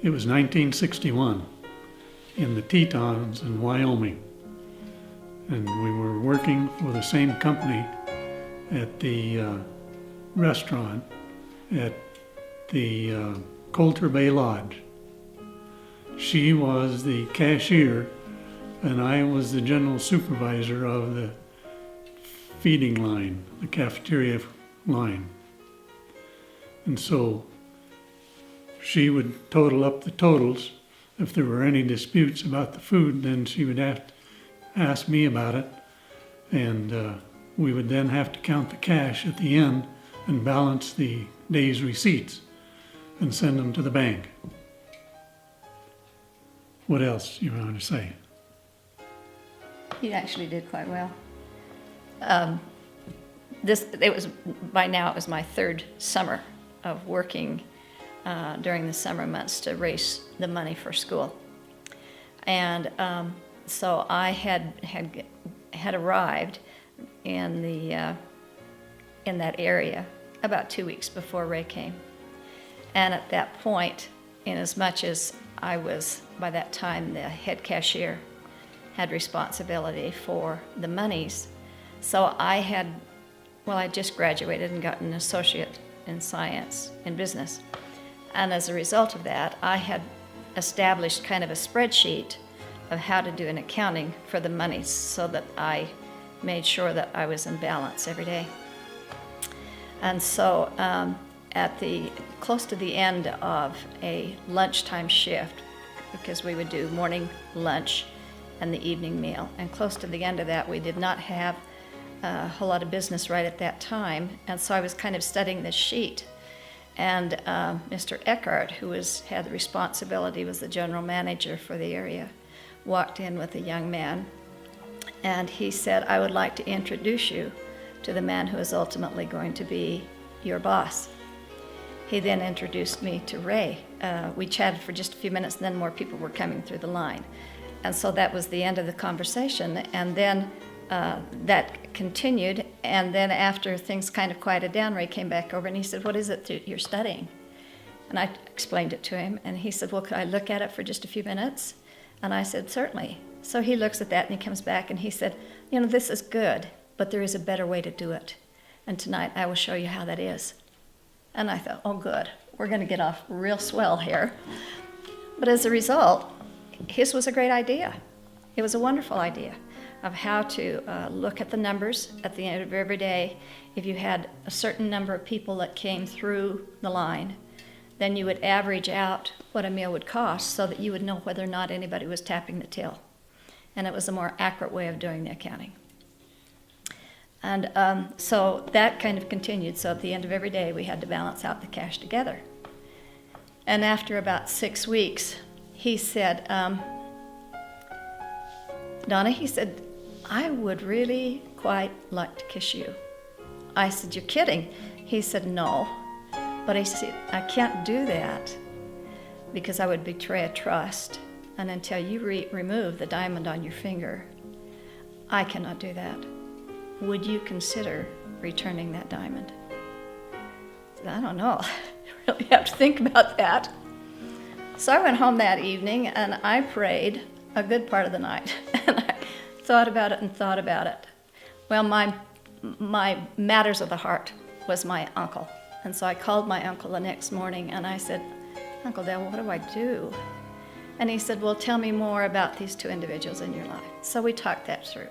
It was 1961 in the Tetons in Wyoming. And we were working for the same company at the restaurant at the Coulter Bay Lodge. She was the cashier and I was the general supervisor of the feeding line, the cafeteria line. And so she would total up the totals. If there were any disputes about the food, then she would have to ask me about it, and we would then have to count the cash at the end and balance the day's receipts and send them to the bank. What else you want to say? You actually did quite well. By now it was my third summer of working during the summer months to raise the money for school. And so I had arrived in that area about 2 weeks before Ray came. And at that point, inasmuch as I was, by that time, the head cashier, had responsibility for the monies. So I just graduated and got an associate in science in business. And as a result of that, I had established kind of a spreadsheet of how to do an accounting for the monies so that I made sure that I was in balance every day. And so close to the end of a lunchtime shift, because we would do morning lunch and the evening meal, and close to the end of that we did not have a whole lot of business right at that time, and so I was kind of studying this sheet. And Mr. Eckhart, who had the responsibility, was the general manager for the area, walked in with a young man, and he said, "I would like to introduce you to the man who is ultimately going to be your boss." He then introduced me to Ray. We chatted for just a few minutes, and then more people were coming through the line. And so that was the end of the conversation. And then that continued, and then after things kind of quieted down, Ray came back over and he said, "What is it that you're studying?" And I explained it to him, and he said, "Well, could I look at it for just a few minutes?" And I said, "Certainly." So he looks at that and he comes back and he said, "This is good, but there is a better way to do it. And tonight I will show you how that is." And I thought, oh good, we're gonna get off real swell here. But as a result, his was a great idea. It was a wonderful idea of how to look at the numbers at the end of every day. If you had a certain number of people that came through the line, then you would average out what a meal would cost so that you would know whether or not anybody was tapping the till. And it was a more accurate way of doing the accounting. And so that kind of continued. So at the end of every day, we had to balance out the cash together. And after about 6 weeks, he said, "Donna," he said, "I would really quite like to kiss you." I said, "You're kidding." He said, "No." But I said, "I can't do that because I would betray a trust. And until you remove the diamond on your finger, I cannot do that. Would you consider returning that diamond?" I said, "I don't know. I really have to think about that." So I went home that evening and I prayed a good part of the night. And I thought about it and thought about it. Well, my matters of the heart was my uncle. And so I called my uncle the next morning and I said, "Uncle Dale, what do I do?" And he said, "Well, tell me more about these two individuals in your life." So we talked that through.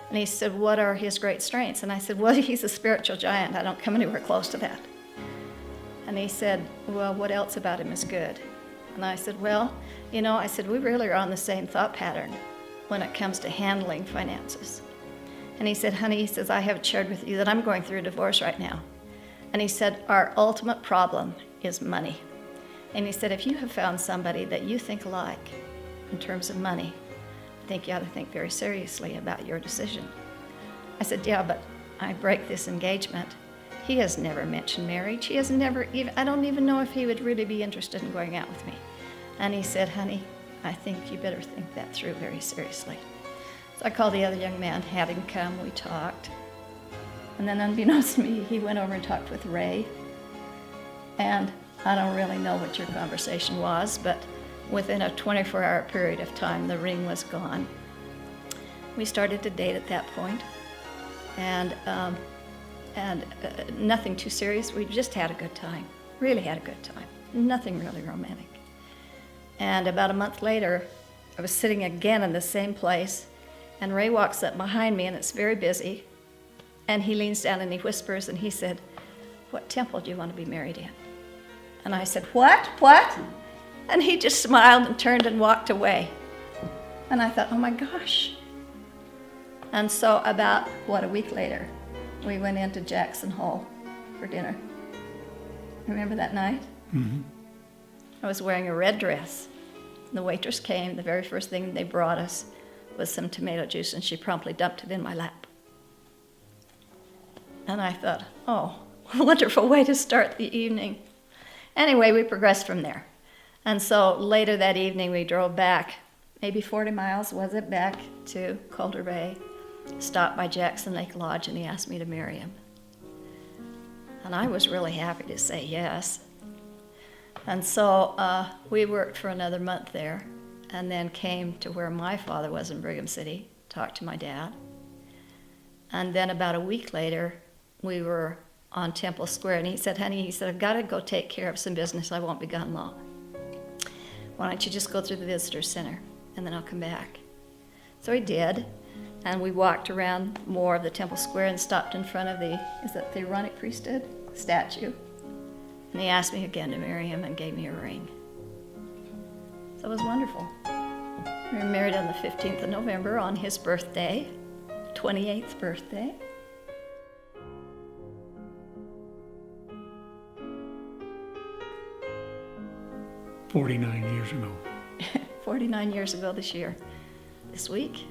And he said, "What are his great strengths?" And I said, "Well, he's a spiritual giant. I don't come anywhere close to that." And he said, "Well, what else about him is good?" And I said, "Well, I said, we really are on the same thought pattern when it comes to handling finances." And he said, "Honey," he says, "I haven't shared with you that I'm going through a divorce right now." And he said, "Our ultimate problem is money." And he said, "If you have found somebody that you think alike in terms of money, I think you ought to think very seriously about your decision." I said, "Yeah, but I break this engagement. He has never mentioned marriage. He has never even, I don't even know if he would really be interested in going out with me." And he said, "Honey, I think you better think that through very seriously." So I called the other young man, had him come, we talked. And then unbeknownst to me, he went over and talked with Ray. And I don't really know what your conversation was, but within a 24-hour period of time, the ring was gone. We started to date at that point, and nothing too serious. We just had a good time, really had a good time. Nothing really romantic. And about a month later, I was sitting again in the same place, and Ray walks up behind me, and it's very busy, and he leans down and he whispers, and he said, "What temple do you want to be married in?" And I said, What? And he just smiled and turned and walked away. And I thought, oh my gosh. And so about, a week later, we went into Jackson Hole for dinner. Remember that night? Mm-hmm. I was wearing a red dress. The waitress came. The very first thing they brought us was some tomato juice, and she promptly dumped it in my lap. And I thought, oh, wonderful way to start the evening. Anyway, we progressed from there. And so later that evening, we drove back, maybe 40 miles, was it, back to Calder Bay, stopped by Jackson Lake Lodge, and he asked me to marry him. And I was really happy to say yes. And so we worked for another month there, and then came to where my father was in Brigham City, talked to my dad. And then about a week later, we were on Temple Square, and he said, honey, I've got to go take care of some business. I won't be gone long. Why don't you just go through the visitor center, and then I'll come back. So he did, and we walked around more of the Temple Square and stopped in front of the Aaronic priesthood statue. And he asked me again to marry him and gave me a ring. So it was wonderful. We were married on the 15th of November on his birthday, 28th birthday. 49 years ago. 49 years ago this year, this week.